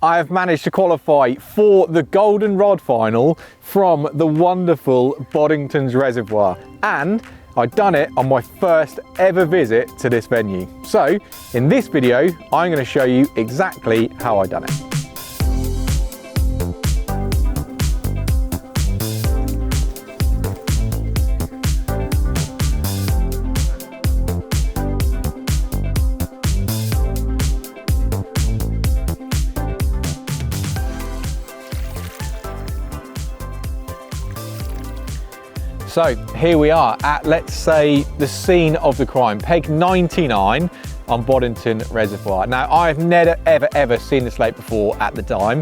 I have managed to qualify for the Golden Rod Final from the wonderful Boddington Reservoir, and I've done it on my first ever visit to this venue. So in this video, I'm going to show you exactly how I've done it. So here we are at, let's say, the scene of the crime, peg 99 on Boddington Reservoir. Now, I've never, ever seen this lake before at the time,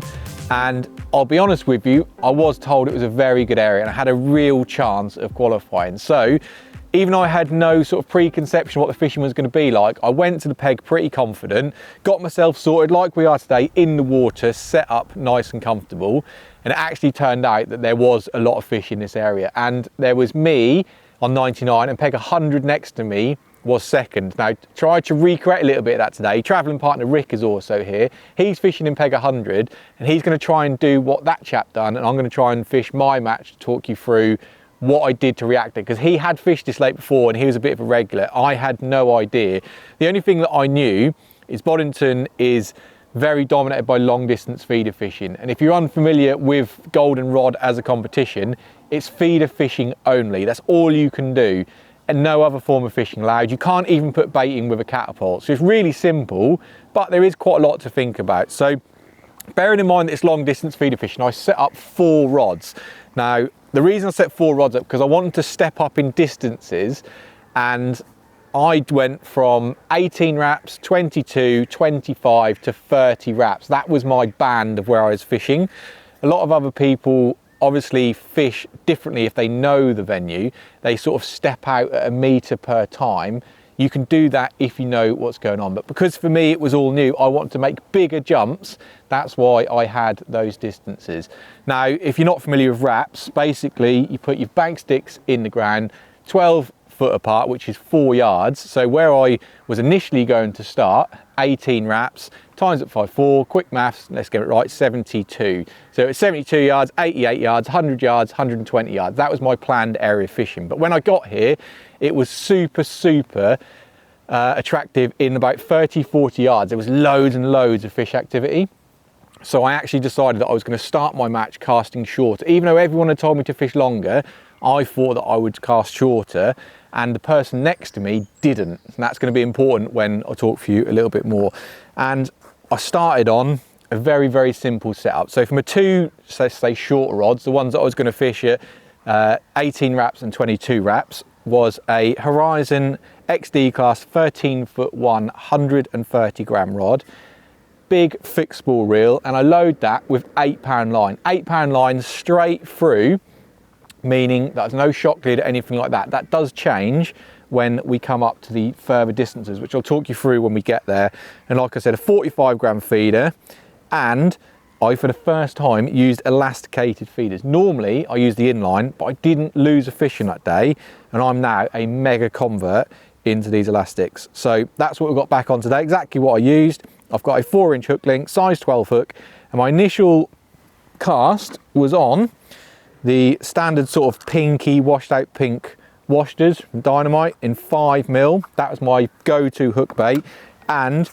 and I'll be honest with you, I was told it was a very good area and I had a real chance of qualifying. So even though I had no sort of preconception of what the fishing was going to be like, I went to the peg pretty confident, got myself sorted like we are today in the water, set up nice and comfortable. And it actually turned out that there was a lot of fish in this area. And there was me on 99 and peg 100 next to me was second. Now, tried to recreate a little bit of that today. Travelling partner Rick is also here. He's fishing in peg 100 and he's going to try and do what that chap done. And I'm going to try and fish my match to talk you through what I did to react to it, because he had fished this lake before and he was a bit of a regular. I had no idea. The only thing that I knew is Boddington is very dominated by long distance feeder fishing, and if you're unfamiliar with golden rod as a competition, it's feeder fishing only. That's all you can do and no other form of fishing allowed. You can't even put baiting with a catapult. So it's really simple, but there is quite a lot to think about. So bearing in mind that it's long distance feeder fishing, I set up 4 rods. Now, the reason I set 4 rods up because I wanted to step up in distances, and I went from 18 wraps, 22, 25 to 30 wraps. That was my band of where I was fishing. A lot of other people obviously fish differently if they know the venue. They sort of step out at a metre per time. You can do that if you know what's going on. But because for me it was all new, I wanted to make bigger jumps. That's why I had those distances. Now, if you're not familiar with wraps, basically you put your bank sticks in the ground 12 foot apart, which is 4 yards. So where I was initially going to start, 18 wraps, times at 5.4, quick maths, let's get it right, 72. So it's 72 yards, 88 yards, 100 yards, 120 yards. That was my planned area of fishing. But when I got here, it was super attractive in about 30, 40 yards. There was loads and loads of fish activity. So I actually decided that I was going to start my match casting shorter. Even though everyone had told me to fish longer, I thought that I would cast shorter, and the person next to me didn't. And that's going to be important when I talk for you a little bit more. And I started on a very simple setup. So from a 2, let's say shorter rods, the ones that I was going to fish at 18 wraps and 22 wraps, was a Horizon XD class 13 foot 1, 130 gram rod. Big fixed spool reel, and I load that with 8 pound line. 8 pound line straight through, meaning there's no shock lead or anything like that. That does change when we come up to the further distances, which I'll talk you through when we get there. And like I said, a 45 gram feeder, and I, for the first time, used elasticated feeders. Normally I use the inline, but I didn't lose a fish in that day, and I'm now a mega convert into these elastics. So that's what we've got back on today, exactly what I used. I've got a 4-inch hook link, size 12 hook, and my initial cast was on the standard sort of pinky, washed out pink washers from Dynamite in 5mm. That was my go-to hook bait, and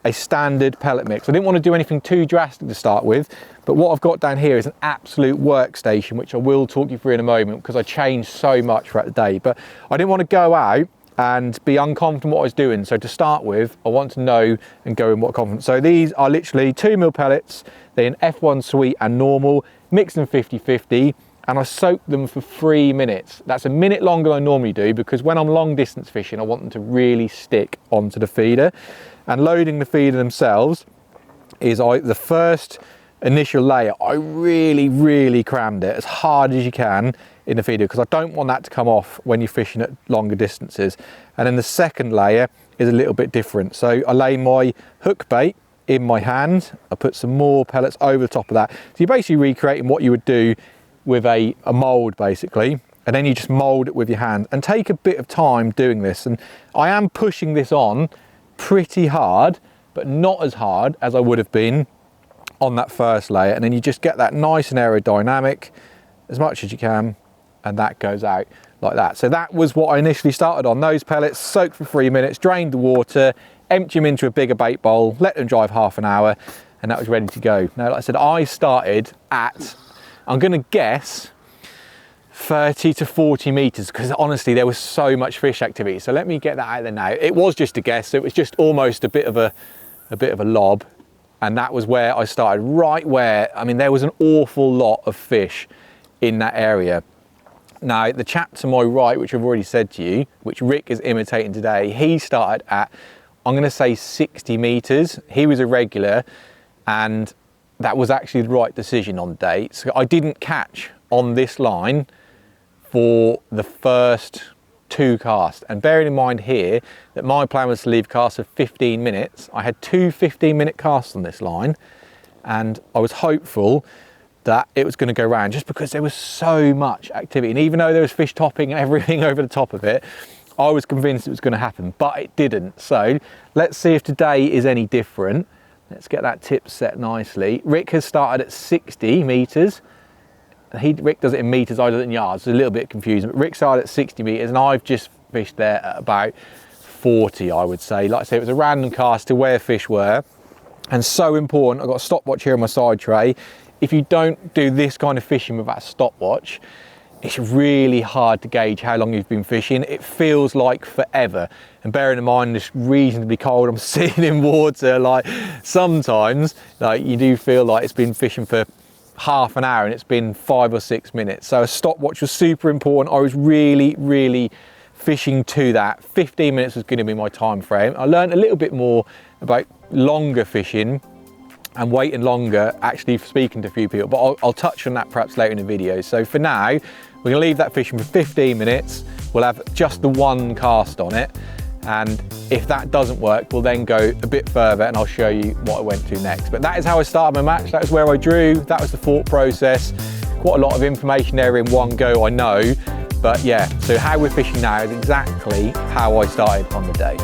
a standard pellet mix. I didn't want to do anything too drastic to start with, but what I've got down here is an absolute workstation, which I will talk you through in a moment because I changed so much throughout the day. But I didn't want to go out and be unconfident in what I was doing. So to start with, I want to know and go in what confidence. So these are literally 2mm pellets. They're in F1 sweet and normal, mix them 50-50, and I soak them for 3 minutes. That's a minute longer than I normally do, because when I'm long distance fishing, I want them to really stick onto the feeder. And loading the feeder themselves is the first initial layer. I really crammed it as hard as you can in the feeder, because I don't want that to come off when you're fishing at longer distances. And then the second layer is a little bit different. So I lay my hook bait in my hand, I put some more pellets over the top of that. So you're basically recreating what you would do with a mold, basically, and then you just mold it with your hand and take a bit of time doing this. And I am pushing this on pretty hard, but not as hard as I would have been on that first layer, and then you just get that nice and aerodynamic as much as you can, and that goes out like that. So that was what I initially started on. Those pellets, soaked for 3 minutes, drained the water, empty them into a bigger bait bowl, let them dry for half an hour, and that was ready to go. Now, like I said, I started at, I'm gonna guess, 30 to 40 meters, because honestly there was so much fish activity. So let me get that out there now. It was just a guess, so it was just almost a bit of a lob, and that was where I started, right where, I mean, there was an awful lot of fish in that area. Now, the chap to my right, which I've already said to you, which Rick is imitating today, he started at, I'm gonna say 60 meters. He was a regular, and that was actually the right decision on the day. So I didn't catch on this line for the first 2 casts. And bearing in mind here that my plan was to leave casts of 15 minutes, I had 2 15-minute casts on this line, and I was hopeful that it was going to go round, just because there was so much activity. And even though there was fish topping and everything over the top of it, I was convinced it was going to happen, but it didn't. So let's see if today is any different. Let's get that tip set nicely. Rick has started at 60 meters. Rick does it in meters, I do it in yards. It's a little bit confusing, but Rick started at 60 meters, and I've just fished there at about 40, I would say. Like I say, it was a random cast to where fish were, and so important. I've got a stopwatch here on my side tray. If you don't do this kind of fishing with that stopwatch, it's really hard to gauge how long you've been fishing. It feels like forever. And bearing in mind it's reasonably cold, I'm sitting in water, like sometimes like you do feel like it's been fishing for half an hour and it's been 5 or 6 minutes. So a stopwatch was super important. I was really fishing to that. 15 minutes was going to be my time frame. I learned a little bit more about longer fishing and waiting longer, actually speaking to a few people, but I'll touch on that perhaps later in the video. So for now, we're gonna leave that fishing for 15 minutes. We'll have just the 1 cast on it. And if that doesn't work, we'll then go a bit further and I'll show you what I went to next. But that is how I started my match. That was where I drew. That was the thought process. Quite a lot of information there in one go, I know. But yeah, so how we're fishing now is exactly how I started on the day.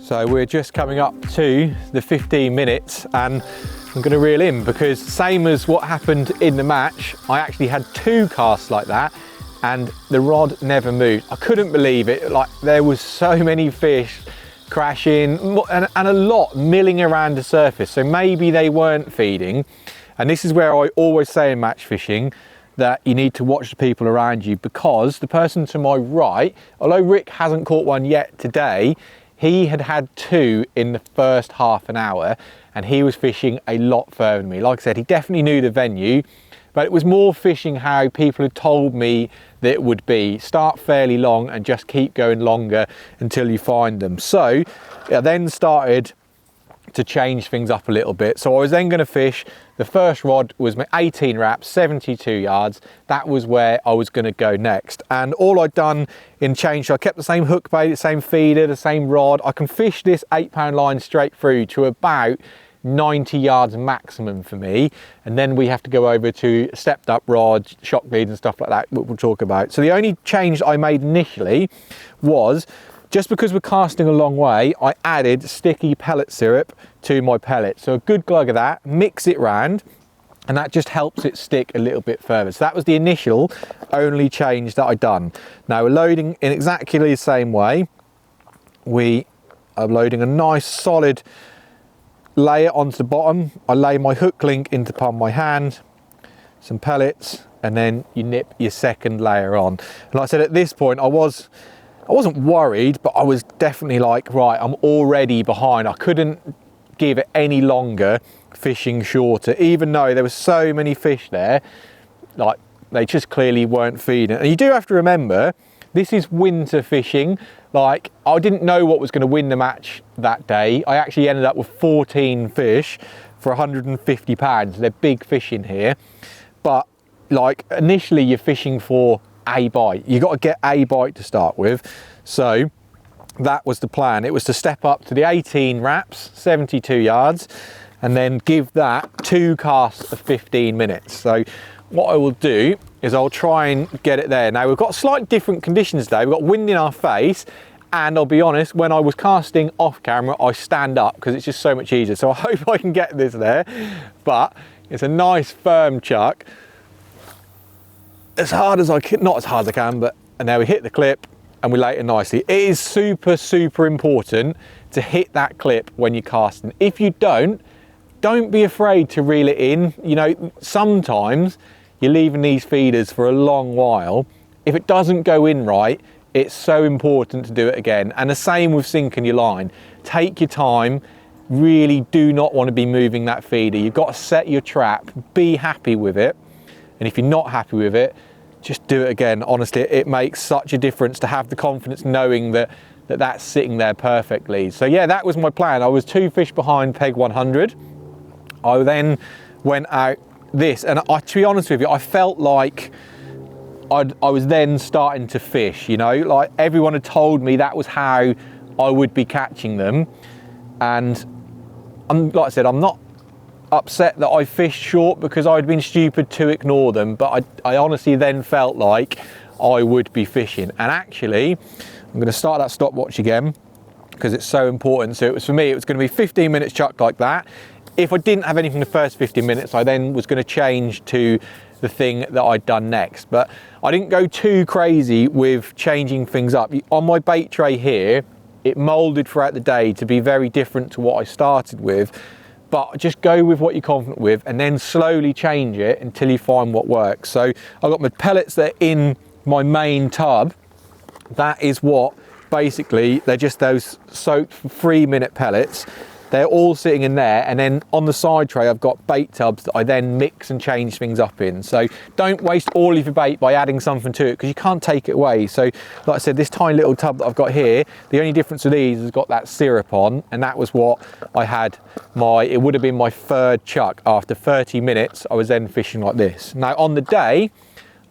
So we're just coming up to the 15 minutes and I'm going to reel in, because same as what happened in the match, I actually had 2 casts like that and the rod never moved. I couldn't believe it. Like, there was so many fish crashing and a lot milling around the surface. So maybe they weren't feeding. And this is where I always say in match fishing that you need to watch the people around you, because the person to my right, although Rick hasn't caught one yet today, he had had 2 in the first half an hour and he was fishing a lot further than me. Like I said, he definitely knew the venue, but it was more fishing how people had told me that it would be. Start fairly long and just keep going longer until you find them. So I then started to change things up a little bit. So I was then going to fish, the first rod was my 18 wraps, 72 yards. That was where I was going to go next. And all I'd done in change, so I kept the same hook bait, the same feeder, the same rod. I can fish this 8-pound line straight through to about 90 yards maximum for me. And then we have to go over to stepped up rods, shock leads and stuff like that, which we'll talk about. So the only change I made initially was, just because we're casting a long way, I added sticky pellet syrup to my pellet. So a good glug of that, mix it round, and that just helps it stick a little bit further. So that was the initial only change that I'd done. Now we're loading in exactly the same way. We are loading a nice solid layer onto the bottom. I lay my hook link into the palm of my hand, some pellets, and then you nip your second layer on. And like I said, at this point I wasn't worried, but I was definitely like, right, I'm already behind. I couldn't give it any longer fishing shorter, even though there were so many fish there. Like, they just clearly weren't feeding. And you do have to remember, this is winter fishing. Like, I didn't know what was going to win the match that day. I actually ended up with 14 fish for 150 pounds. They're big fish in here. But like, initially you're fishing for a bite. You got to get a bite to start with. So that was the plan. It was to step up to the 18 wraps, 72 yards, and then give that 2 casts of 15 minutes. So what I will do is I'll try and get it there. Now we've got slightly different conditions today. We've got wind in our face, and I'll be honest, when I was casting off camera, I stand up because it's just so much easier. So I hope I can get this there, but it's a nice firm chuck. As hard as I can, not as hard as I can, but and now we hit the clip and we lay it nicely. It is super, super important to hit that clip when you're casting. If you don't be afraid to reel it in. You know, sometimes you're leaving these feeders for a long while. If it doesn't go in right, it's so important to do it again. And the same with sinking your line. Take your time. Really do not want to be moving that feeder. You've got to set your trap, be happy with it. And if you're not happy with it, just do it again. Honestly, it makes such a difference to have the confidence knowing that that's sitting there perfectly. So yeah, that was my plan. I was 2 fish behind peg 100. I then went out this, and to be honest with you, I felt like I was then starting to fish, you know, like everyone had told me that was how I would be catching them. And like I said, I'm not upset that I fished short because I'd been stupid to ignore them, but I honestly then felt like I would be fishing. And actually, I'm going to start that stopwatch again because it's so important. So it was, for me, it was going to be 15 minutes chuck like that. If I didn't have anything the first 15 minutes, I then was going to change to the thing that I'd done next. But I didn't go too crazy with changing things up. On my bait tray here, it molded throughout the day to be very different to what I started with. But just go with what you're confident with and then slowly change it until you find what works. So I've got my pellets that are in my main tub. That is what, basically, they're just those soaked 3-minute pellets. They're all sitting in there, and then on the side tray I've got bait tubs that I then mix and change things up in. So don't waste all of your bait by adding something to it because you can't take it away. So like I said, this tiny little tub that I've got here, the only difference with these has got that syrup on, and that was what I had it would have been my 3rd chuck. After 30 minutes I was then fishing like this. Now on the day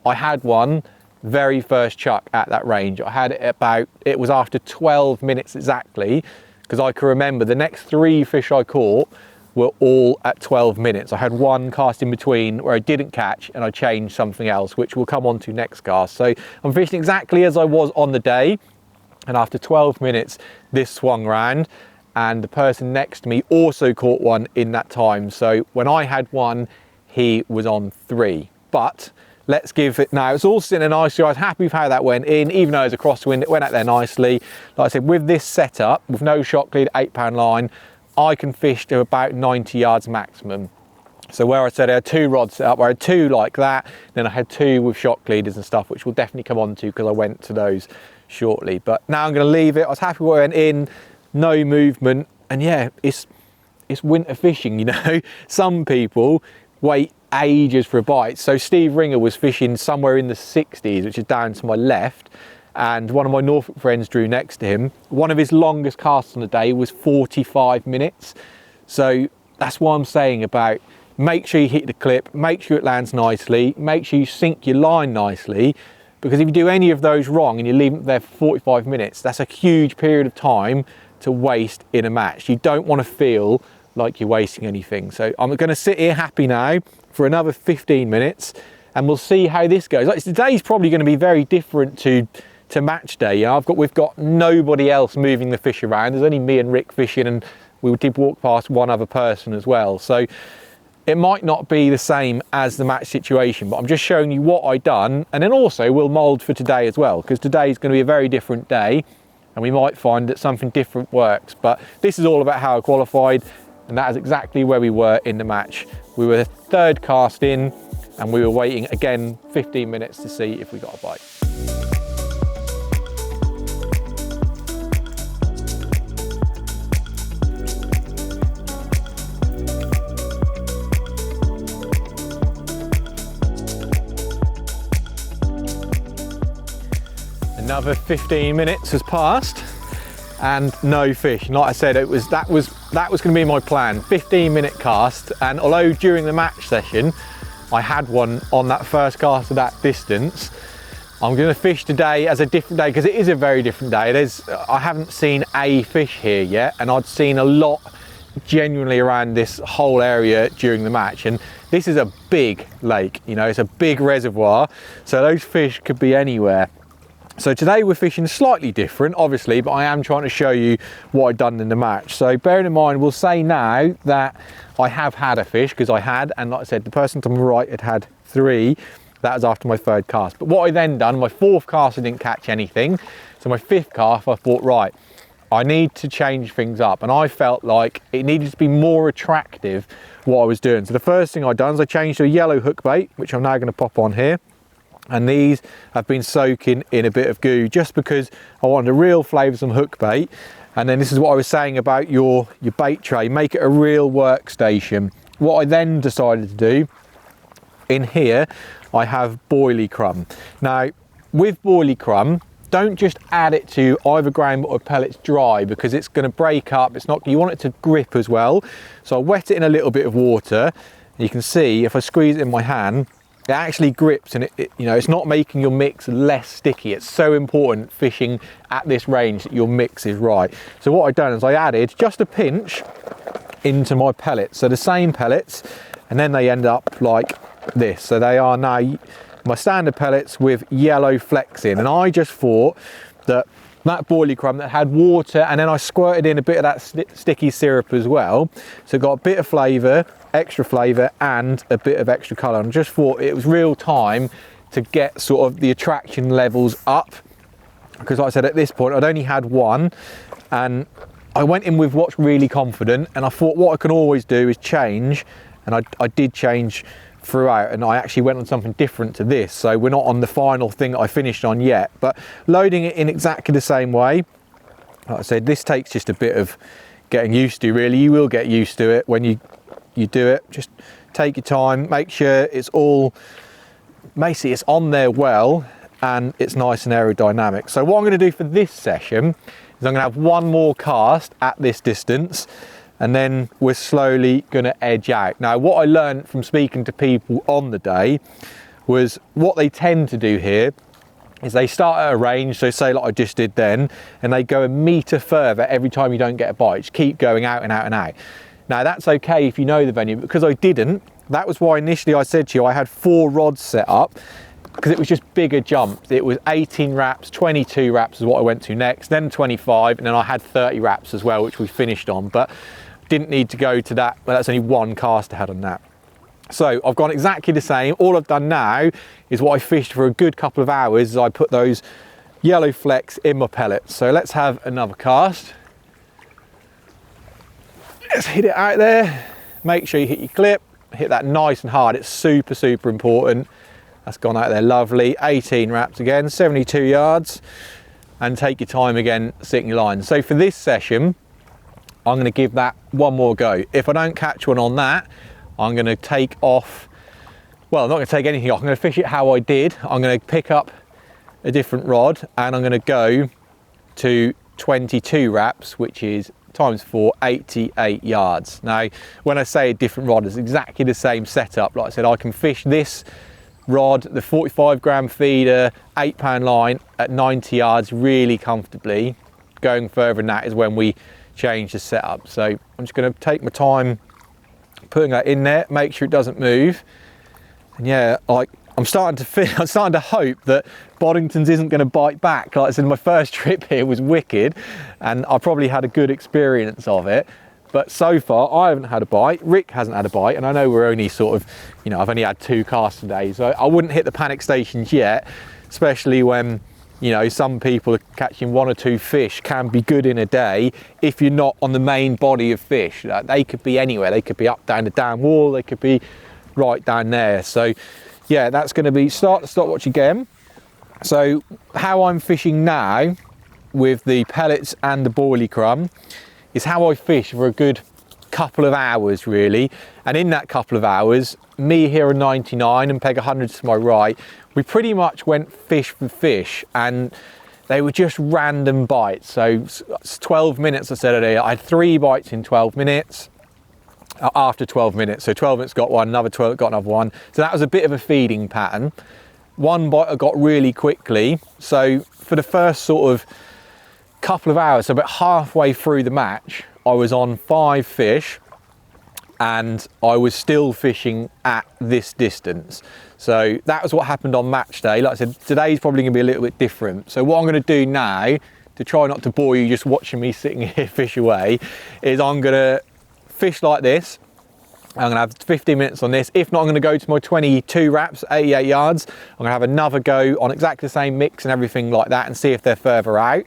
I had one very first chuck at that range. I had it it was after 12 minutes exactly, because I can remember the next 3 fish I caught were all at 12 minutes. I had one cast in between where I didn't catch and I changed something else, which we'll come on to next cast. So I'm fishing exactly as I was on the day. And after 12 minutes, this swung round, and the person next to me also caught one in that time. So when I had one, he was on 3. But let's give it now. It's all sitting nicely. I was happy with how that went in, even though it was a crosswind, it went out there nicely. Like I said, with this setup, with no shock lead, 8-pound line, I can fish to about 90 yards maximum. So where I said I had 2 rods set up, I had 2 like that, then I had 2 with shock leaders and stuff, which we'll definitely come on to because I went to those shortly. But now I'm going to leave it. I was happy with what went in, no movement, and yeah, it's winter fishing, you know. Some people wait ages for a bite. So Steve Ringer was fishing somewhere in the 60s, which is down to my left, and one of my Norfolk friends drew next to him. One of his longest casts on the day was 45 minutes. So that's what I'm saying about make sure you hit the clip, make sure it lands nicely, make sure you sink your line nicely, because if you do any of those wrong and you leave it there for 45 minutes, that's a huge period of time to waste in a match. You don't want to feel like you're wasting anything. So I'm going to sit here happy now for another 15 minutes and we'll see how this goes. Like, today's probably going to be very different to match day. You know, we've got nobody else moving the fish around. There's only me and Rick fishing, and we did walk past one other person as well. So it might not be the same as the match situation, but I'm just showing you what I've done, and then also we'll mould for today as well, because today is going to be a very different day and we might find that something different works. But this is all about how I qualified, and that is exactly where we were in the match. We were 3rd cast in and we were waiting again 15 minutes to see if we got a bite. Another 15 minutes has passed and no fish. And like I said, that was going to be my plan. 15-minute cast, and although during the match session I had one on that first cast of that distance, I'm going to fish today as a different day because it is a very different day. I haven't seen a fish here yet, and I'd seen a lot genuinely around this whole area during the match. And this is a big lake, you know, it's a big reservoir, so those fish could be anywhere. So today we're fishing slightly different, obviously, but I am trying to show you what I've done in the match. So bearing in mind, we'll say now that I have had a fish, because I had, and like I said, the person to my right had 3. That was after my 3rd cast. But what I then done, my 4th cast I didn't catch anything. So my 5th cast I thought, right, I need to change things up. And I felt like it needed to be more attractive what I was doing. So the first thing I done is I changed to a yellow hook bait, which I'm now going to pop on here. And these have been soaking in a bit of goo just because I wanted a real flavoursome hook bait. And then this is what I was saying about your bait tray, make it a real workstation. What I then decided to do, in here, I have boilie crumb. Now, with boilie crumb, don't just add it to either ground or pellets dry, because it's going to break up. It's not, you want it to grip as well. So I wet it in a little bit of water. You can see if I squeeze it in my hand, it actually grips, and it you know, it's not making your mix less sticky. It's so important fishing at this range that your mix is right. So what I've done is I added just a pinch into my pellets. So the same pellets, and then they end up like this. So they are now my standard pellets with yellow flecks in. And I just thought that boilie crumb that had water, and then I squirted in a bit of that sticky syrup as well. So it got a bit of flavour, extra flavour, and a bit of extra colour. And I just thought it was real time to get sort of the attraction levels up, because like I said, at this point I'd only had 1, and I went in with what's really confident, and I thought what I can always do is change, and I did change throughout, and I actually went on something different to this. So we're not on the final thing that I finished on yet, but loading it in exactly the same way. Like I said, this takes just a bit of getting used to, really. You will get used to it when you do it. Just take your time, make sure it's all, basically it's on there well, and it's nice and aerodynamic. So what I'm going to do for this session is I'm going to have 1 more cast at this distance, and then we're slowly going to edge out. Now, what I learned from speaking to people on the day was what they tend to do here is they start at a range, so say like I just did then, and they go a metre further every time you don't get a bite. Just keep going out and out and out. Now, that's okay if you know the venue, because I didn't. That was why initially I said to you I had 4 rods set up, because it was just bigger jumps. It was 18 wraps, 22 wraps is what I went to next, then 25, and then I had 30 wraps as well, which we finished on. But didn't need to go to that, but that's only 1 cast I had on that. So I've gone exactly the same. All I've done now is what I fished for a good couple of hours, is I put those yellow flecks in my pellets. So let's have another cast. Let's hit it out there. Make sure you hit your clip, hit that nice and hard. It's super, super important. That's gone out there lovely. 18 wraps again, 72 yards. And take your time again, sitting your line. So for this session, I'm going to give that 1 more go. If I don't catch one on that, I'm going to take off, well, I'm not going to take anything off. I'm going to fish it how I did. I'm going to pick up a different rod, and I'm going to go to 22 wraps, which is times 4, 88 yards. Now, when I say a different rod, it's exactly the same setup. Like I said, I can fish this rod, the 45 gram feeder, 8-pound line at 90 yards really comfortably. Going further than that is when we change the setup. So I'm just going to take my time putting that in there, make sure it doesn't move. And yeah, like I'm starting to hope that Boddington's isn't going to bite back. Like I said, my first trip here was wicked, and I probably had a good experience of it. But so far, I haven't had a bite. Rick hasn't had a bite, and I know we're only sort of, you know, I've only had 2 casts today, so I wouldn't hit the panic stations yet, especially when, you know, some people are catching 1 or 2 fish can be good in a day if you're not on the main body of fish. They could be anywhere. They could be up down the dam wall. They could be right down there. So yeah, that's going to be start the stopwatch again. So how I'm fishing now with the pellets and the boilie crumb is how I fish for a good couple of hours really. And in that couple of hours, me here at 99 and Peg 100 to my right, we pretty much went fish for fish, and they were just random bites. So it's 12 minutes I said earlier. I had 3 bites in 12 minutes after 12 minutes. So 12 minutes got one, another 12 got another one. So that was a bit of a feeding pattern. 1 bite I got really quickly. So for the first sort of couple of hours, so about halfway through the match, I was on 5 fish and I was still fishing at this distance. So that was what happened on match day. Like I said, today's probably gonna be a little bit different. So what I'm gonna do now, to try not to bore you just watching me sitting here fish away, is I'm gonna fish like this. I'm gonna have 15 minutes on this. If not, I'm gonna go to my 22 wraps, 88 yards. I'm gonna have another go on exactly the same mix and everything like that and see if they're further out.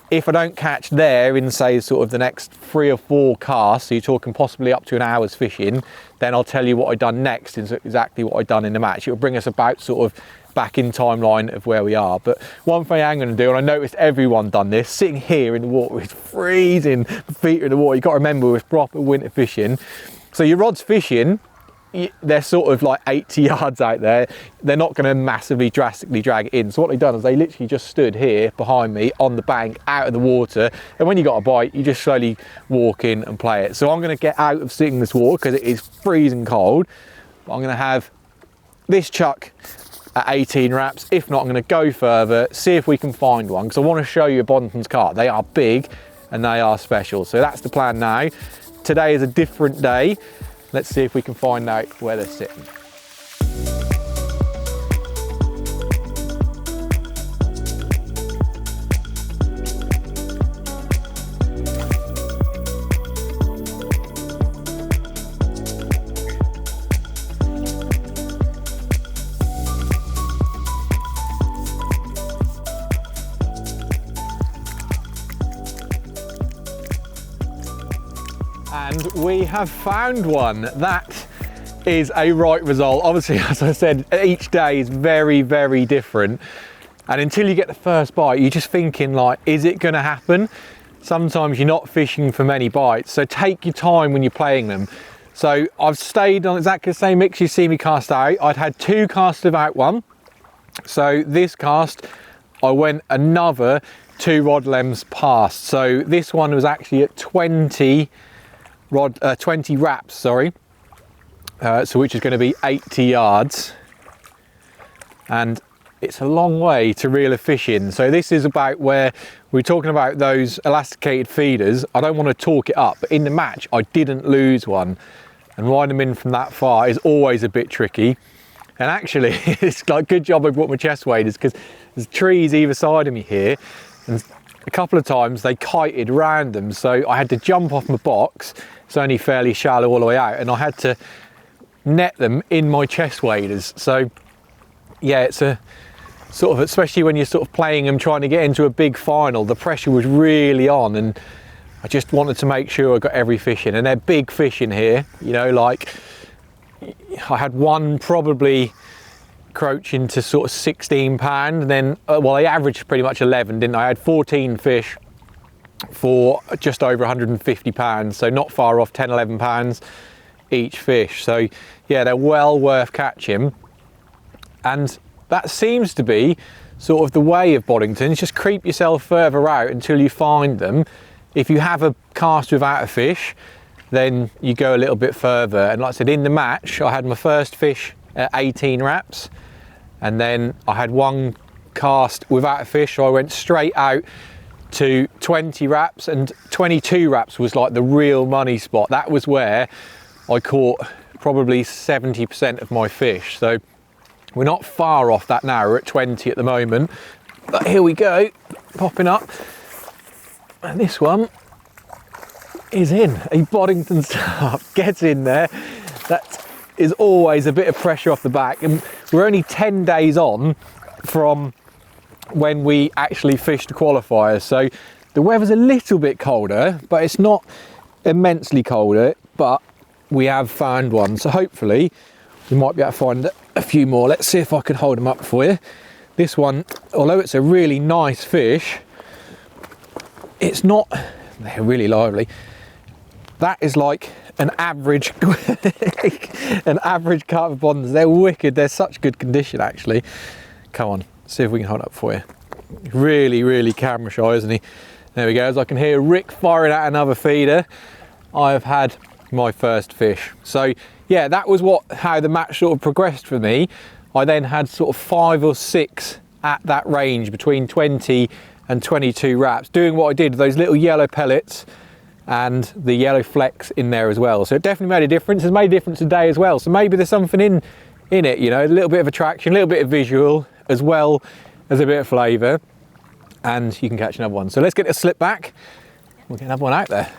If I don't catch there in, say, sort of the next 3 or 4 casts, so you're talking possibly up to an hour's fishing, then I'll tell you what I've done next, is exactly what I've done in the match. It'll bring us about sort of back in timeline of where we are. But one thing I'm going to do, and I noticed everyone done this, sitting here in the water, it's freezing, feet are in the water. You've got to remember, it's proper winter fishing. So your rod's fishing, they're sort of like 80 yards out there. They're not going to massively drastically drag it in. So what they've done is they literally just stood here behind me on the bank out of the water, and when you got a bite you just slowly walk in and play it. So I'm going to get out of sitting in this water because it is freezing cold. But I'm going to have this chuck at 18 wraps. If not, I'm going to go further, see if we can find one, because I want to show you Boddington's carp. They are big and they are special. So that's the plan now. Today is a different day. Let's see if we can find out where they're sitting. And we have found one. That is a right result. Obviously, as I said, each day is very, very different. And until you get the first bite, you're just thinking like, is it gonna happen? Sometimes you're not fishing for many bites, so take your time when you're playing them. So I've stayed on exactly the same mix you see me cast out. I'd had 2 casts without one. So this cast, I went another 2 rod lengths past. So this one was actually at 20 wraps, sorry. So which is going to be 80 yards. And it's a long way to reel a fish in. So this is about where we're talking about those elasticated feeders. I don't want to talk it up, but in the match, I didn't lose one. And riding them in from that far is always a bit tricky. And actually, it's like good job I brought my chest waders, because there's trees either side of me here. And a couple of times they kited round them. So I had to jump off my box. It's only fairly shallow all the way out, and I had to net them in my chest waders. So yeah, it's a sort of, especially when you're sort of playing them, trying to get into a big final, the pressure was really on, and I just wanted to make sure I got every fish in. And they're big fish in here, you know, like I had one probably crouching to sort of 16 pound, and then well, I averaged pretty much 11, didn't I? I had 14 fish for just over 150 pounds, so not far off 10-11 pounds each fish. So yeah, they're well worth catching. And that seems to be sort of the way of Boddington. Just creep yourself further out until you find them. If you have a cast without a fish, then you go a little bit further. And like I said, in the match I had my first fish at 18 wraps, and then I had one cast without a fish, so I went straight out to 20 wraps, and 22 wraps was like the real money spot. That was where I caught probably 70% of my fish. So we're not far off that now. We're at 20 at the moment, but here we go, popping up, and this one is in. A Boddington carp gets in there. That is always a bit of pressure off the back, and we're only 10 days on from when we actually fished the qualifiers, so the weather's a little bit colder, but it's not immensely colder. But we have found one, so hopefully we might be able to find a few more. Let's see if I can hold them up for you. This one, although it's a really nice fish, it's not, they're really lively. That is like an average an average carp of Boddingtons. They're wicked. They're such good condition, actually. Come on, see if we can hold up for you. Really, really camera shy, isn't he? There we go. As I can hear Rick firing at another feeder, I have had my first fish. So yeah, that was how the match sort of progressed for me. I then had sort of 5 or 6 at that range between 20 and 22 wraps, doing what I did, those little yellow pellets, and the yellow flecks in there as well. So it definitely made a difference. It's made a difference today as well. So maybe there's something in it, you know, a little bit of attraction, a little bit of visual, as well as a bit of flavour, and you can catch another one. So let's get a slip back. We'll get another one out there.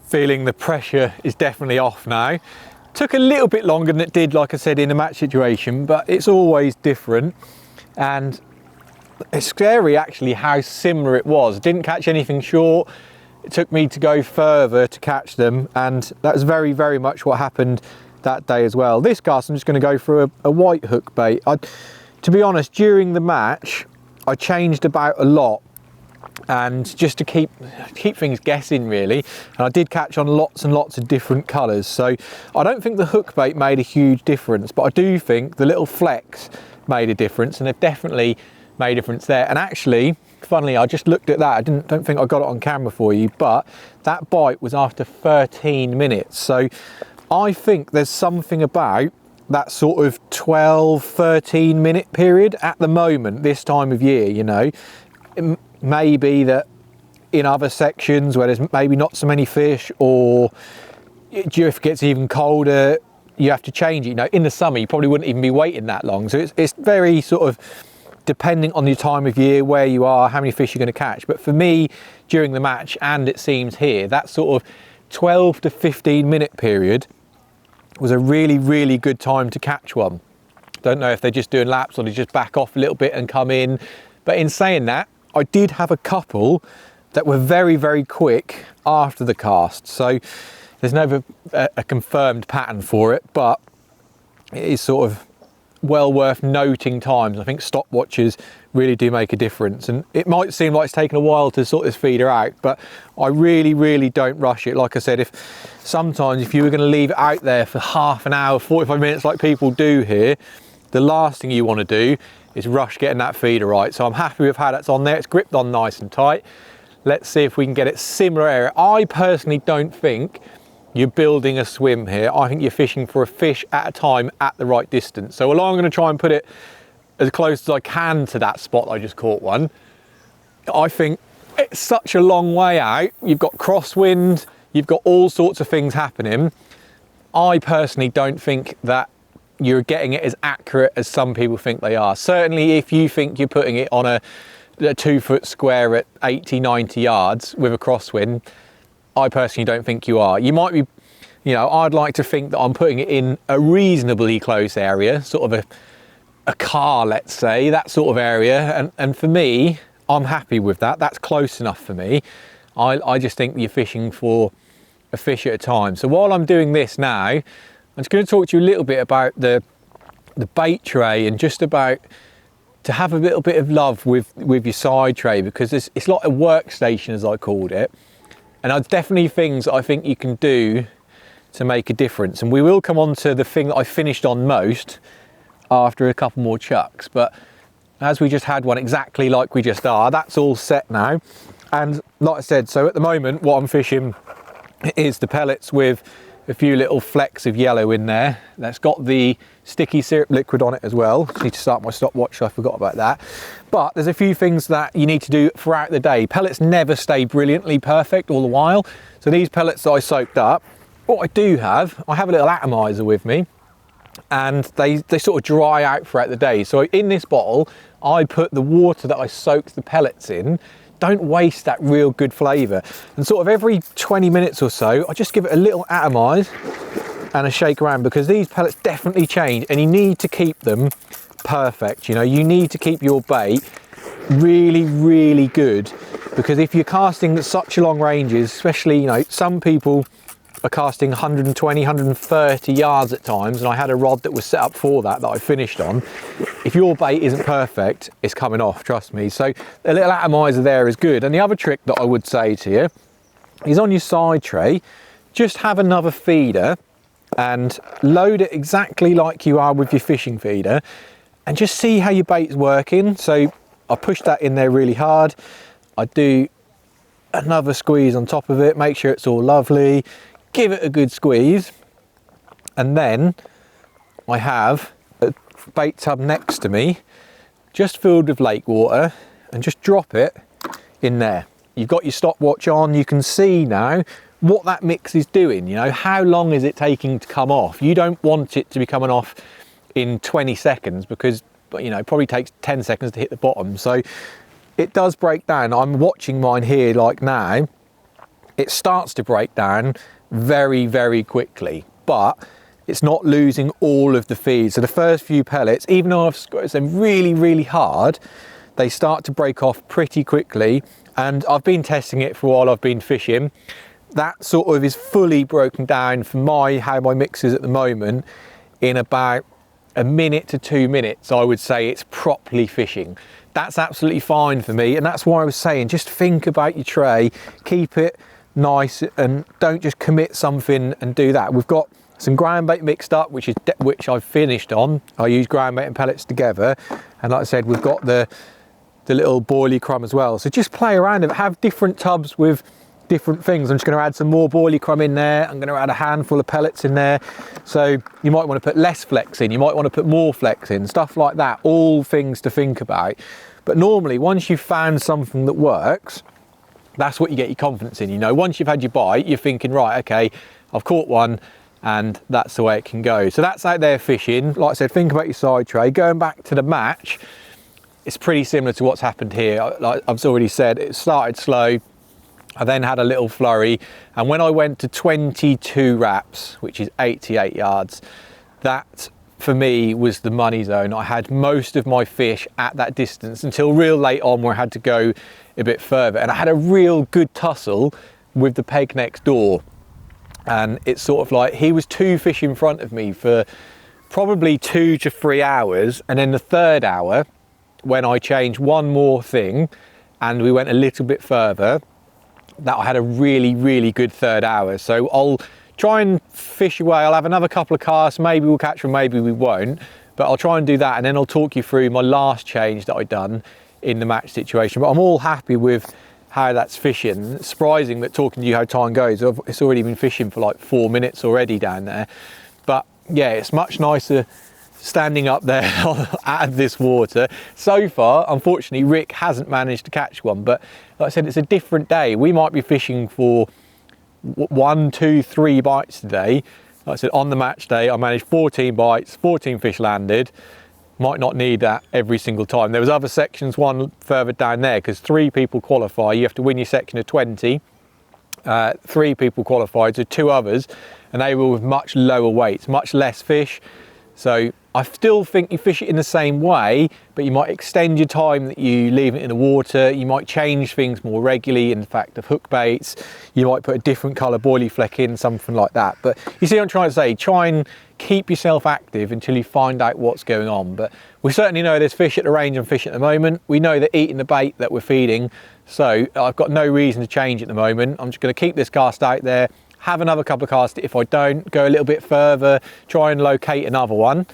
Feeling the pressure is definitely off now. Took a little bit longer than it did, like I said, in a match situation, but it's always different. And it's scary actually how similar it was. Didn't catch anything short. It took me to go further to catch them, and that was very, very much what happened that day as well. This cast, I'm just going to go for a white hook bait. To be honest, during the match, I changed about a lot, and just to keep things guessing really, and I did catch on lots and lots of different colours. So I don't think the hook bait made a huge difference, but I do think the little flecks made a difference, and they've definitely made a difference there. And actually, funnily, I just looked at that. I don't think I got it on camera for you, but that bite was after 13 minutes. So I think there's something about that sort of 12, 13 minute period at the moment, this time of year, you know. It may be that in other sections where there's maybe not so many fish, or if it gets even colder, you have to change it. You know, in the summer, you probably wouldn't even be waiting that long. So it's very sort of depending on your time of year, where you are, how many fish you're going to catch. But for me, during the match, and it seems here, that sort of 12 to 15 minute period was a really, really good time to catch one. Don't know if they're just doing laps or they just back off a little bit and come in. But in saying that, I did have a couple that were very, very quick after the cast. So there's never a confirmed pattern for it, but it is sort of well worth noting times. I think stopwatches really do make a difference, and it might seem like it's taken a while to sort this feeder out, but I really, really don't rush it. Like I said, sometimes if you were going to leave it out there for half an hour, 45 minutes like people do here, the last thing you want to do is rush getting that feeder right. So I'm happy with how that's on there. It's gripped on nice and tight. Let's see if we can get it similar area. I personally don't think you're building a swim here. I think you're fishing for a fish at a time at the right distance. So although I'm going to try and put it as close as I can to that spot I just caught one, I think it's such a long way out. You've got crosswind, you've got all sorts of things happening. I personally don't think that you're getting it as accurate as some people think they are. Certainly if you think you're putting it on a 2 foot square at 80, 90 yards with a crosswind, I personally don't think you are. You might be, you know, I'd like to think that I'm putting it in a reasonably close area, sort of a car, let's say, that sort of area. And for me, I'm happy with that. That's close enough for me. I just think you're fishing for a fish at a time. So while I'm doing this now, I'm just going to talk to you a little bit about the bait tray, and just about to have a little bit of love with your side tray, because it's like a workstation, as I called it. And there's definitely things that I think you can do to make a difference. And we will come on to the thing that I finished on most after a couple more chucks. But as we just had one exactly like we just are, that's all set now. And like I said, so at the moment, what I'm fishing is the pellets with a few little flecks of yellow in there. That's got the sticky syrup liquid on it as well. Just need to start my stopwatch, so I forgot about that. But there's a few things that you need to do throughout the day. Pellets never stay brilliantly perfect all the while. So these pellets that I soaked up, what I do have, I have a little atomizer with me, and they sort of dry out throughout the day. So in this bottle, I put the water that I soaked the pellets in. Don't waste that real good flavour. And sort of every 20 minutes or so, I just give it a little atomise and a shake around, because these pellets definitely change, and you need to keep them perfect. You know, you need to keep your bait really, really good, because if you're casting at such long ranges, especially, you know, some people are casting 120, 130 yards at times, and I had a rod that was set up for that I finished on. If your bait isn't perfect, it's coming off, trust me. So a little atomizer there is good. And the other trick that I would say to you is, on your side tray, just have another feeder and load it exactly like you are with your fishing feeder, and just see how your bait's working. So I push that in there really hard. I do another squeeze on top of it, make sure it's all lovely, give it a good squeeze, and then I have a bait tub next to me just filled with lake water, and just drop it in there. You've got your stopwatch on, you can see now what that mix is doing. You know, how long is it taking to come off? You don't want it to be coming off in 20 seconds because, you know, it probably takes 10 seconds to hit the bottom. So it does break down. I'm watching mine here like now. It starts to break down very, very quickly, but it's not losing all of the feed. So the first few pellets, even though I've squeezed them really, really hard, they start to break off pretty quickly. And I've been testing it for a while I've been fishing. That sort of is fully broken down for how my mix is at the moment in about a minute to 2 minutes. I would say it's properly fishing. That's absolutely fine for me. And that's why I was saying, just think about your tray, keep it nice and don't just commit something and do that. We've got some ground bait mixed up, which I've finished on. I use ground bait and pellets together. And like I said, we've got the little boilie crumb as well. So just play around and have different tubs with different things. I'm just going to add some more boilie crumb in there. I'm going to add a handful of pellets in there. So you might want to put less flex in. You might want to put more flex in, stuff like that. All things to think about. But normally, once you've found something that works, that's what you get your confidence in. You know, once you've had your bite, you're thinking, right, okay, I've caught one and that's the way it can go. So that's out there fishing. Like I said, think about your side tray. Going back to the match, it's pretty similar to what's happened here. Like I've already said, it started slow. I then had a little flurry, and when I went to 22 wraps, which is 88 yards, that for me was the money zone. I had most of my fish at that distance until real late on where I had to go a bit further, and I had a real good tussle with the peg next door. And it's sort of like he was 2 fish in front of me for probably 2 to 3 hours, and then the third hour, when I changed one more thing and we went a little bit further, that I had a really, really good third hour. So I'll try and fish away. I'll have another couple of casts. Maybe we'll catch them, maybe we won't. But I'll try and do that, and then I'll talk you through my last change that I've done in the match situation. But I'm all happy with how that's fishing. It's surprising that talking to you how time goes. It's already been fishing for like 4 minutes already down there. But yeah, it's much nicer standing up there out of this water. So far, unfortunately, Rick hasn't managed to catch one, but like I said, it's a different day. We might be fishing for 1, 2, 3 bites today. Like I said, on the match day, I managed 14 bites, 14 fish landed. Might not need that every single time. There was other sections, one further down there, because 3 people qualify. You have to win your section of 20. 3 people qualified, so 2 others, and they were with much lower weights, much less fish. So I still think you fish it in the same way, but you might extend your time that you leave it in the water. You might change things more regularly in fact of hook baits. You might put a different colour boilie fleck in, something like that. But you see what I'm trying to say, try and keep yourself active until you find out what's going on. But we certainly know there's fish at the range I'm fishing at the moment. We know they're eating the bait that we're feeding. So I've got no reason to change at the moment. I'm just going to keep this cast out there, have another couple of casts. If I don't, go a little bit further, try and locate another one,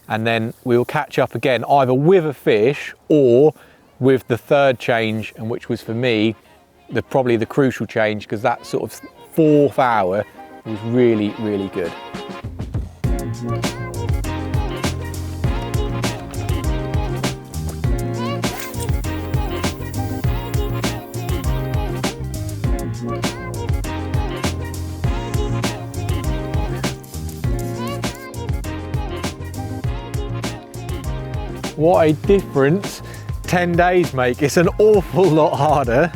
and then we'll catch up again either with a fish or with the third change, and which was for me probably the crucial change, because that sort of 4th hour was really, really good. What a difference 10 days make. It's an awful lot harder,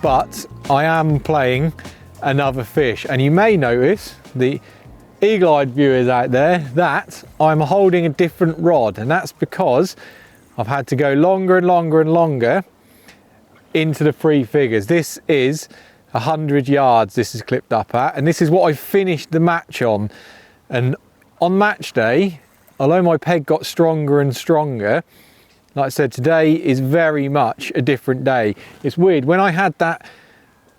but I am playing another fish. And you may notice, the eagle-eyed viewers out there, that I'm holding a different rod, and that's because I've had to go longer and longer and longer into the 3 figures. This is 100 yards this is clipped up at, and this is what I finished the match on. And on match day, although my peg got stronger and stronger, like I said, today is very much a different day. It's weird, when I had that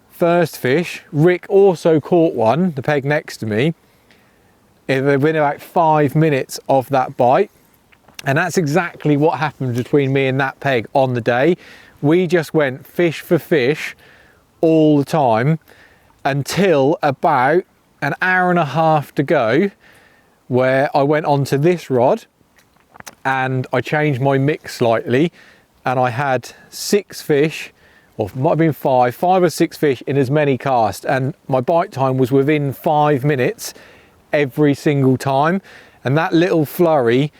first fish, Rick also caught one, the peg next to me. It had been about 5 minutes of that bite, and that's exactly what happened between me and that peg on the day. We just went fish for fish all the time until about an hour and a half to go, where I went onto this rod and I changed my mix slightly, and I had 6 fish or might have been five or six fish in as many casts, and my bite time was within 5 minutes every single time. And that little flurry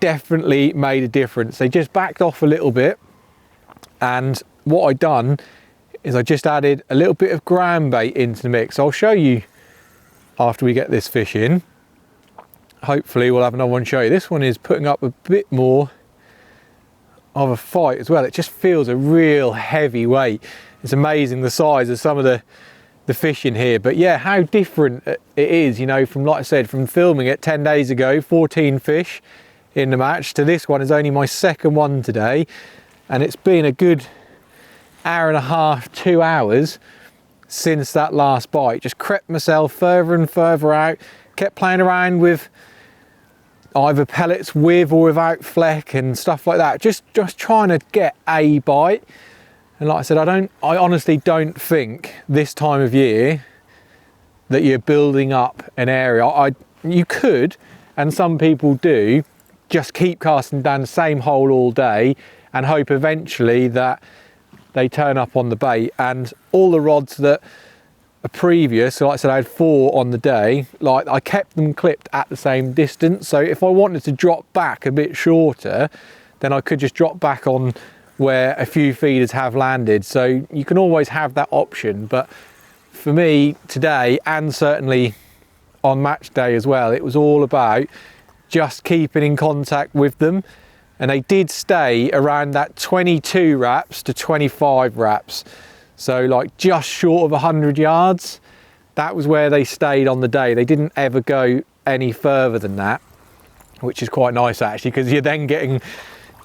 definitely made a difference. They just backed off a little bit, and what I'd done is I just added a little bit of ground bait into the mix. I'll show you after we get this fish in. Hopefully we'll have another one to show you. This one is putting up a bit more of a fight as well. It just feels a real heavy weight. It's amazing the size of some of the fish in here. But yeah, how different it is, you know, from, like I said, from filming it 10 days ago, 14 fish in the match, to this one is only my second one today. And it's been a good hour and a half, 2 hours since that last bite. Just crept myself further and further out, kept playing around with either pellets with or without fleck and stuff like that, just trying to get a bite. And like I said, I honestly don't think this time of year that you're building up an area. You could, and some people do, just keep casting down the same hole all day and hope eventually that they turn up on the bait. And all the rods that are previous, so like I said, I had 4 on the day, like I kept them clipped at the same distance. So if I wanted to drop back a bit shorter, then I could just drop back on where a few feeders have landed. So you can always have that option. But for me today, and certainly on match day as well, it was all about just keeping in contact with them. And they did stay around that 22 wraps to 25 wraps. So like just short of 100 yards, that was where they stayed on the day. They didn't ever go any further than that, which is quite nice actually, because you're then getting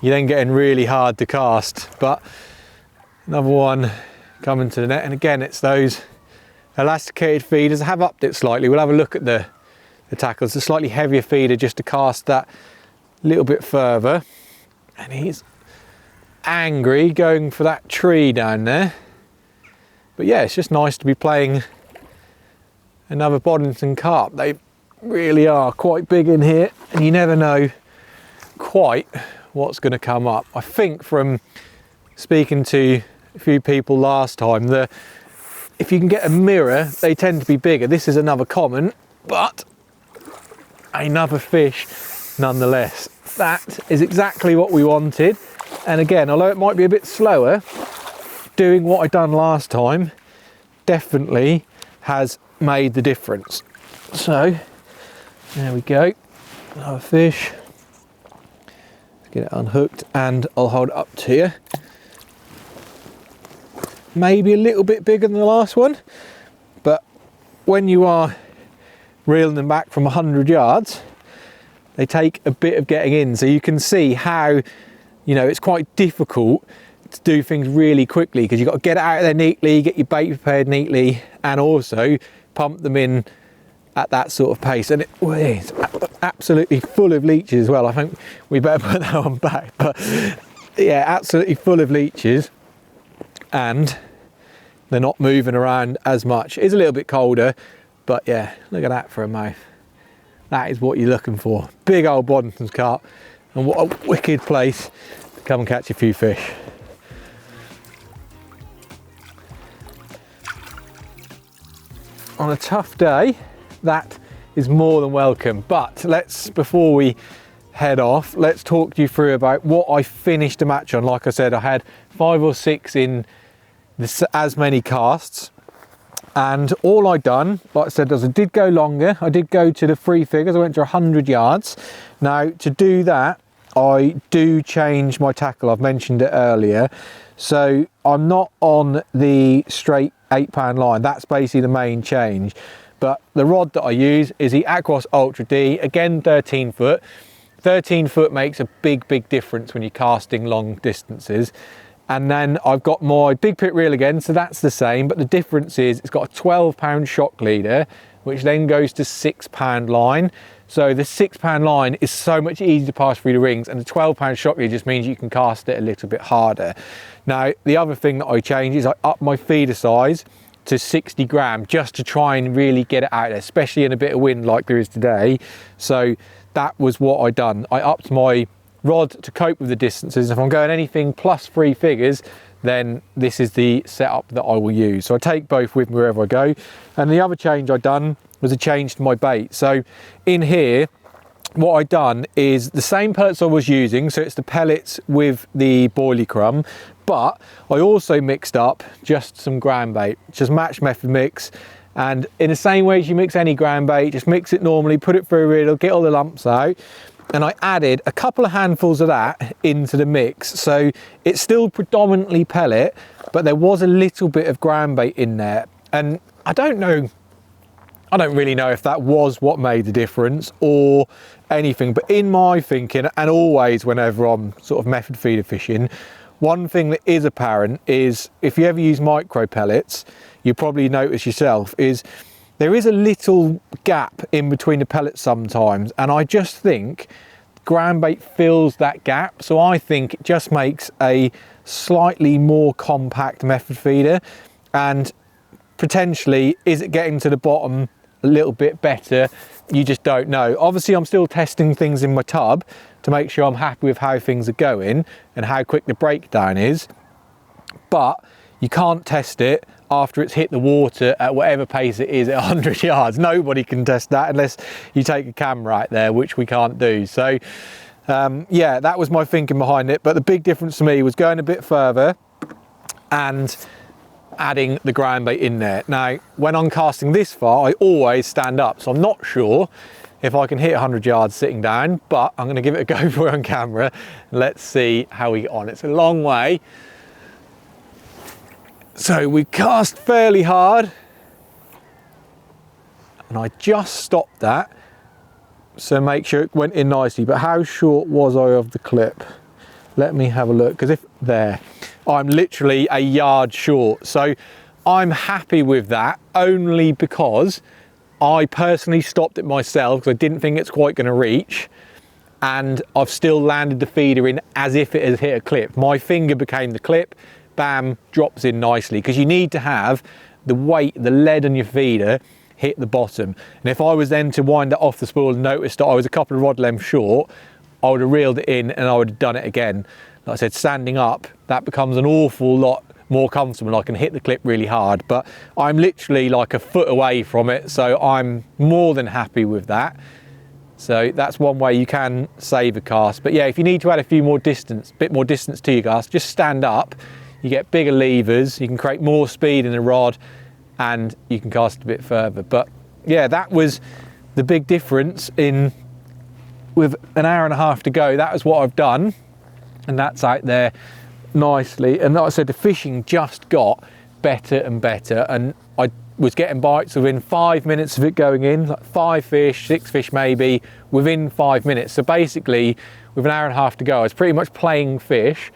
really hard to cast. But another one coming to the net, and again it's those elasticated feeders. I have upped it slightly. We'll have a look at the tackle. It's a slightly heavier feeder just to cast that little bit further. And he's angry going for that tree down there. But yeah, it's just nice to be playing another Boddington carp. They really are quite big in here, and you never know quite what's going to come up. I think from speaking to a few people last time, if you can get a mirror, they tend to be bigger. This is another common, but another fish nonetheless. That is exactly what we wanted. And again, although it might be a bit slower, doing what I done last time definitely has made the difference. So there we go, another fish. Let's get it unhooked and I'll hold it up to you. Maybe a little bit bigger than the last one, but when you are reeling them back from 100 yards, they take a bit of getting in. So you can see how, you know, it's quite difficult to do things really quickly, because you've got to get it out of there neatly, get your bait prepared neatly, and also pump them in at that sort of pace. And it's absolutely full of leeches as well. I think we better put that one back. But yeah, absolutely full of leeches, and they're not moving around as much. It's a little bit colder, but yeah, look at that for a mouth. That is what you're looking for. Big old Boddington's carp, and what a wicked place to come and catch a few fish. On a tough day, that is more than welcome. But before we head off, let's talk you through about what I finished the match on. Like I said, I had 5 or 6 in as many casts. And all I'd done, like I said, I did go longer. I did go to the 3 figures. I went to 100 yards. Now, to do that, I do change my tackle. I've mentioned it earlier. So I'm not on the straight 8-pound line. That's basically the main change. But the rod that I use is the Aquos Ultra D, again 13 foot. 13 foot makes a big difference when you're casting long distances. And then I've got my big pit reel again, so that's the same, but the difference is it's got a 12-pound shock leader, which then goes to 6-pound line. So the 6-pound line is so much easier to pass through the rings, and the 12-pound shock leader just means you can cast it a little bit harder. Now, the other thing that I changed is I upped my feeder size to 60 gram just to try and really get it out there, especially in a bit of wind like there is today. So that was what I done. I upped my rod to cope with the distances. If I'm going anything plus 3 figures, then this is the setup that I will use. So I take both with me wherever I go. And the other change I've done was a change to my bait. So in here, what I've done is the same pellets I was using, so it's the pellets with the boilie crumb, but I also mixed up just some ground bait, just match method mix. And in the same way as you mix any ground bait, just mix it normally, put it through a riddle, get all the lumps out. And I added a couple of handfuls of that into the mix. So it's still predominantly pellet, but there was a little bit of ground bait in there. And I don't really know if that was what made the difference or anything, but in my thinking, and always whenever I'm sort of method feeder fishing, one thing that is apparent is if you ever use micro pellets, you probably notice yourself, is there is a little gap in between the pellets sometimes, and I just think ground bait fills that gap. So I think it just makes a slightly more compact method feeder, and potentially, is it getting to the bottom a little bit better? You just don't know. Obviously, I'm still testing things in my tub to make sure I'm happy with how things are going and how quick the breakdown is, but you can't test it after it's hit the water at whatever pace it is at 100 yards. Nobody can test that unless you take a camera out there, which we can't do. So yeah, that was my thinking behind it. But the big difference to me was going a bit further and adding the ground bait in there. Now, when I'm casting this far, I always stand up. So I'm not sure if I can hit 100 yards sitting down, but I'm gonna give it a go for on camera. Let's see how we get on. It's a long way. So we cast fairly hard, and I just stopped that. So make sure it went in nicely. But how short was I of the clip? Let me have a look, because if there, I'm literally a yard short. So I'm happy with that, only because I personally stopped it myself because I didn't think it's quite going to reach, and I've still landed the feeder in as if it has hit a clip. My finger became the clip, bam, drops in nicely, because you need to have the weight, the lead on your feeder hit the bottom. And if I was then to wind it off the spool and noticed that I was a couple of rod lengths short, I would have reeled it in and I would have done it again. Like I said, standing up, that becomes an awful lot more comfortable. I can hit the clip really hard, but I'm literally like a foot away from it, so I'm more than happy with that. So that's one way you can save a cast. But yeah, if you need to add a few more distance, bit more distance to your cast, just stand up. You get bigger levers, you can create more speed in the rod, and you can cast a bit further. But yeah, that was the big difference in, with an hour and a half to go, that was what I've done, and that's out there nicely. And like I said, the fishing just got better and better, and I was getting bites within 5 minutes of it going in, like 5 fish, 6 fish maybe, within 5 minutes. So basically, with an hour and a half to go, I was pretty much playing fish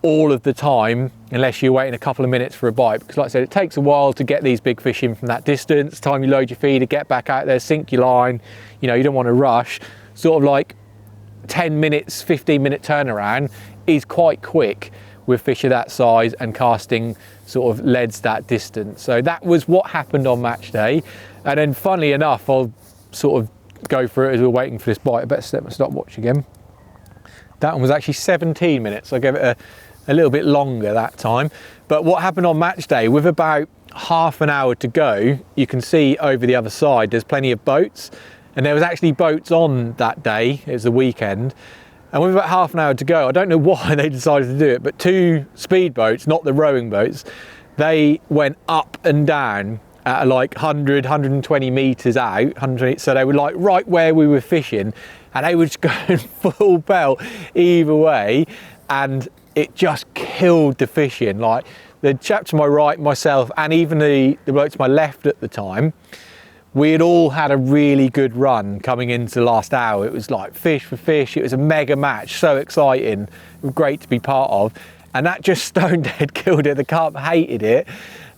all of the time, unless you're waiting a couple of minutes for a bite, because like I said, it takes a while to get these big fish in from that distance. Time you load your feeder, get back out there, sink your line, you know, you don't want to rush. Sort of like 10 minutes, 15-minute turnaround is quite quick with fish of that size and casting sort of leads that distance. So that was what happened on match day. And then funnily enough, I'll sort of go through it as we're waiting for this bite. I better set my stopwatch again. That one was actually 17 minutes. I gave it a little bit longer that time. But what happened on match day, with about half an hour to go, you can see over the other side there's plenty of boats, and there was actually boats on that day. It was the weekend, and with about half an hour to go, I don't know why they decided to do it, but 2 speedboats, not the rowing boats, they went up and down at like 100, 120 meters out, so they were like right where we were fishing, and they were just going full belt either way, and it just killed the fishing. Like the chap to my right, myself, and even the bloke to my left at the time, we had all had a really good run coming into the last hour. It was like fish for fish. It was a mega match, so exciting, great to be part of. And that just stone dead killed it. The carp hated it.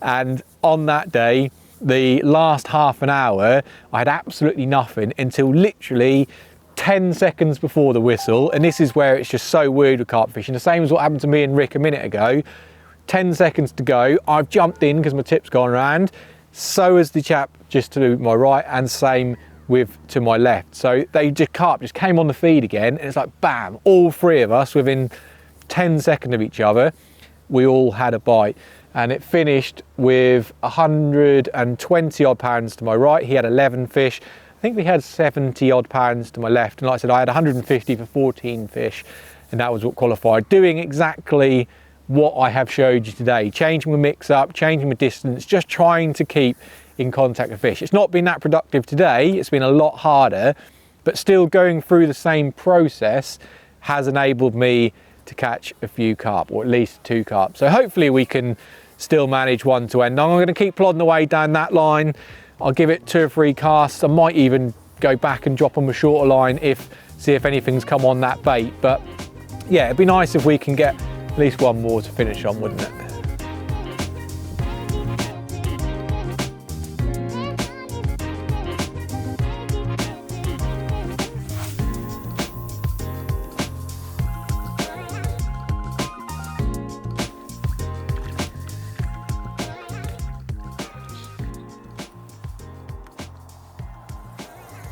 And on that day, the last half an hour, I had absolutely nothing until literally 10 seconds before the whistle. And this is where it's just so weird with carp fishing. The same as what happened to me and Rick a minute ago. 10 seconds to go, I've jumped in because my tip's gone around. So has the chap just to my right, and same with to my left. So carp just came on the feed again, and it's like bam, all 3 of us within 10 seconds of each other. we all had a bite. And it finished with 120 odd pounds to my right. He had 11 fish. I think we had 70 odd pounds to my left. And like I said, I had 150 for 14 fish. And that was what qualified. Doing exactly what I have showed you today. Changing the mix up, changing the distance, just trying to keep in contact with fish. It's not been that productive today. It's been a lot harder, but still going through the same process has enabled me to catch a few carp, or at least 2 carp. So hopefully we can still manage one to end. I'm going to keep plodding away down that line. I'll give it 2 or 3 casts. I might even go back and drop on the shorter line see if anything's come on that bait. But yeah, it'd be nice if we can get at least one more to finish on, wouldn't it?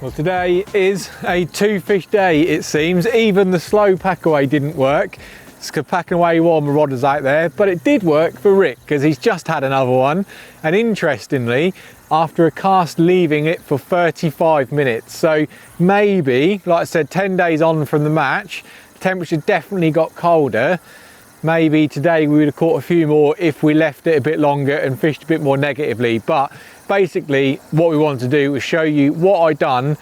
Well, today is a 2-fish day, it seems. Even the slow pack away didn't work. It's packing away warmer rodders out there, but it did work for Rick because he's just had another one. And interestingly, after a cast leaving it for 35 minutes. So maybe, like I said, 10 days on from the match, temperature definitely got colder. Maybe today we would have caught a few more if we left it a bit longer and fished a bit more negatively. But basically what we wanted to do was show you what I'd done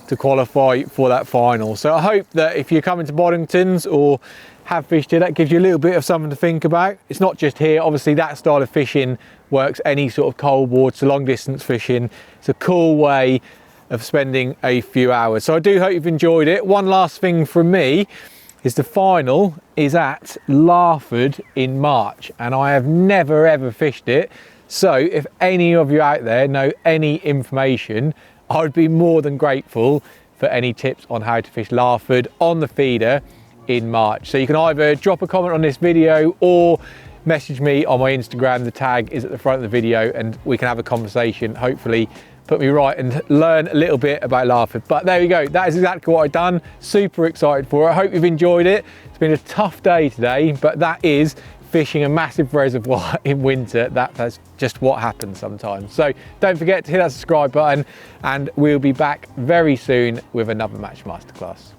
to qualify for that final. So I hope that if you're coming to Boddington's or have fished here, that gives you a little bit of something to think about. It's not just here, obviously that style of fishing works any sort of cold water, long distance fishing. It's a cool way of spending a few hours. So I do hope you've enjoyed it. One last thing from me is the final is at Larford in March, and I have never ever fished it. So if any of you out there know any information, I would be more than grateful for any tips on how to fish Larford on the feeder in March. So you can either drop a comment on this video or message me on my Instagram. The tag is at the front of the video and we can have a conversation, hopefully put me right and learn a little bit about Larford. But there you go, that is exactly what I've done. Super excited for it. I hope you've enjoyed it. It's been a tough day today, but that is fishing a massive reservoir in winter. That's just what happens sometimes. So don't forget to hit that subscribe button and we'll be back very soon with another Match Masterclass.